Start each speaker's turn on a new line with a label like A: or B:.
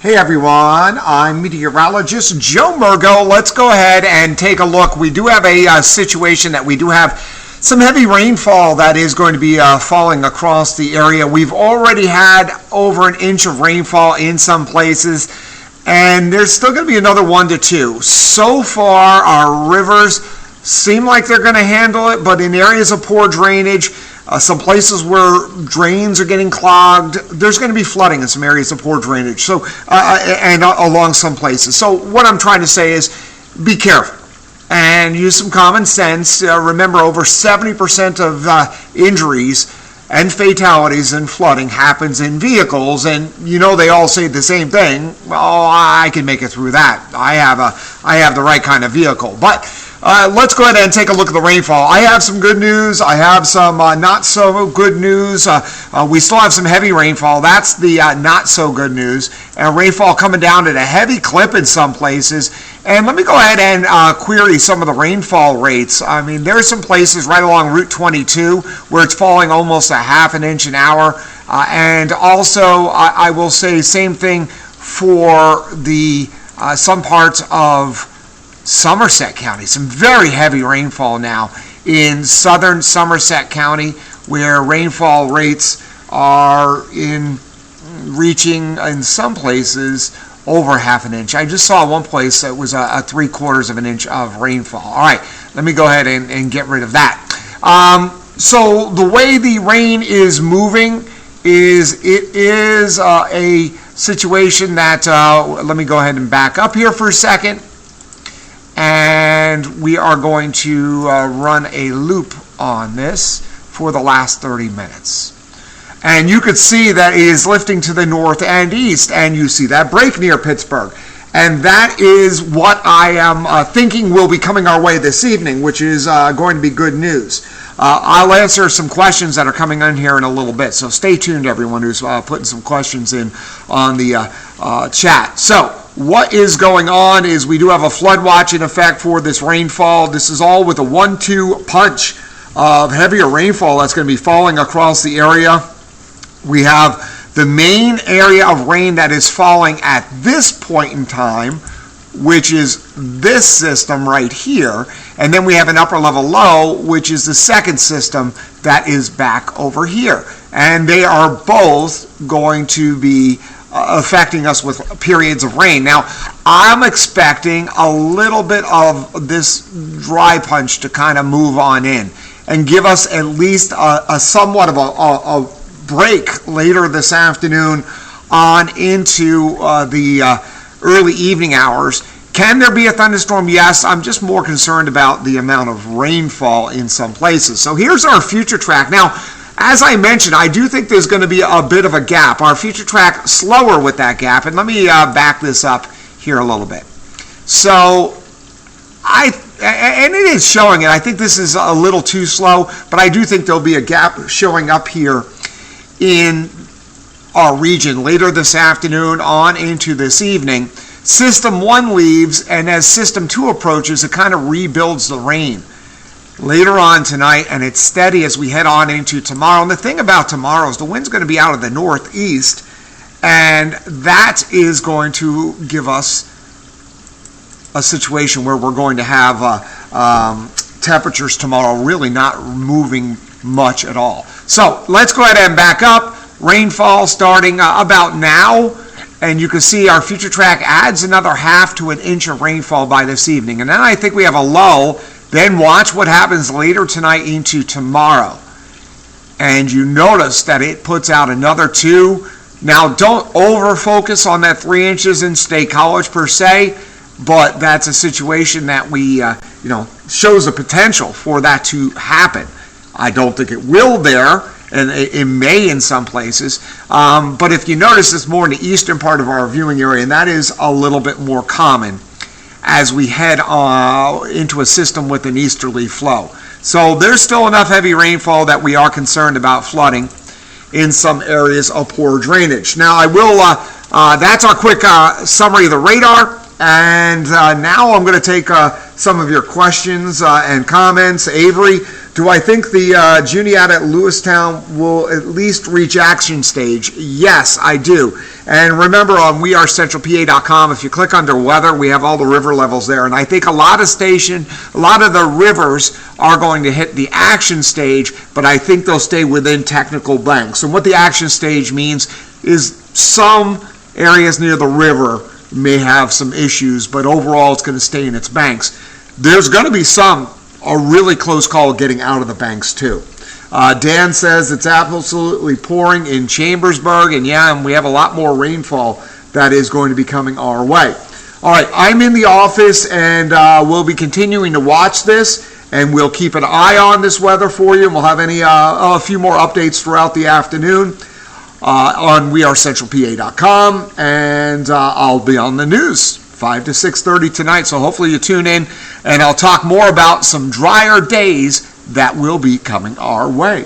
A: Hey everyone, I'm meteorologist Joe Murgo. Let's go ahead and take a look. We do have a situation that we do have some heavy rainfall that is going to be falling across the area. We've already had over an inch of rainfall in some places, and there's still going to be another 1 to 2. So far, our rivers seem like they're going to handle it, but in areas of poor drainage, some places where drains are getting clogged, there's going to be flooding in some areas of poor drainage. So, and along some places. So what I'm trying to say is be careful and use some common sense. Remember, over 70% of injuries and fatalities in flooding happens in vehicles, and you know they all say the same thing. Well, I can make it through that. I have the right kind of vehicle. But let's go ahead and take a look at the rainfall. I have some good news. I have some not so good news. We still have some heavy rainfall. That's the not so good news. And rainfall coming down at a heavy clip in some places. And let me go ahead and query some of the rainfall rates. I mean, there are some places right along Route 22 where it's falling almost a half an inch an hour. And also, I will say same thing for the some parts of Somerset County. Some very heavy rainfall now in southern Somerset County, where rainfall rates are reaching in some places over half an inch. I just saw one place that was a 3/4 of an inch of rainfall. All right, let me go ahead and get rid of that. So the way the rain is moving is it is a situation that, let me go ahead and back up here for a second. And we are going to run a loop on this for the last 30 minutes. And you could see that it is lifting to the north and east, and you see that break near Pittsburgh. And that is what I am thinking will be coming our way this evening, which is going to be good news. I'll answer some questions that are coming in here in a little bit, so stay tuned, everyone who's putting some questions in on the chat. So, what is going on is we do have a flood watch in effect for this rainfall. This is all with a 1-2 punch of heavier rainfall that's going to be falling across the area. We have the main area of rain that is falling at this point in time, which is this system right here. And then we have an upper level low, which is the second system that is back over here. And they are both going to be affecting us with periods of rain. Now, I'm expecting a little bit of this dry punch to kind of move on in and give us at least a somewhat of a break later this afternoon on into the early evening hours. Can there be a thunderstorm? Yes. I'm just more concerned about the amount of rainfall in some places. So here's our future track. Now, as I mentioned, I do think there's going to be a bit of a gap. Our future track slower with that gap, and let me back this up here a little bit. So, and it is showing it. I think this is a little too slow, but I do think there'll be a gap showing up here in our region later this afternoon on into this evening. System 1 leaves, and as System 2 approaches, it kind of rebuilds the rain later on tonight, and it's steady as we head on into tomorrow. And the thing about tomorrow is the wind's going to be out of the northeast, and that is going to give us a situation where we're going to have temperatures tomorrow really not moving much at all. So let's go ahead and back up. Rainfall starting about now, and you can see our future track adds another 1/2 to an inch of rainfall by this evening. And then I think we have a lull. Then watch what happens later tonight into tomorrow. And you notice that it puts out another 2. Now, don't over-focus on that 3 inches in State College per se, but that's a situation that we, shows the potential for that to happen. I don't think it will there, and it may in some places. But if you notice, it's more in the eastern part of our viewing area, and that is a little bit more common as we head into a system with an easterly flow. So there's still enough heavy rainfall that we are concerned about flooding in some areas of poor drainage. Now I will, that's our quick summary of the radar, and now I'm going to take some of your questions and comments. Avery, do I think the Juniata at Lewistown will at least reach action stage? Yes, I do. And remember, on wearecentralpa.com, if you click under weather, we have all the river levels there. And I think a lot of the rivers are going to hit the action stage, but I think they'll stay within technical banks. And what the action stage means is some areas near the river may have some issues, but overall it's going to stay in its banks. There's going to be a really close call getting out of the banks too. Dan says it's absolutely pouring in Chambersburg, and we have a lot more rainfall that is going to be coming our way. All right, I'm in the office, and we'll be continuing to watch this, and we'll keep an eye on this weather for you, and we'll have a few more updates throughout the afternoon on wearecentralpa.com, and I'll be on the news 5 to 6:30 tonight, so hopefully you tune in, and I'll talk more about some drier days that will be coming our way.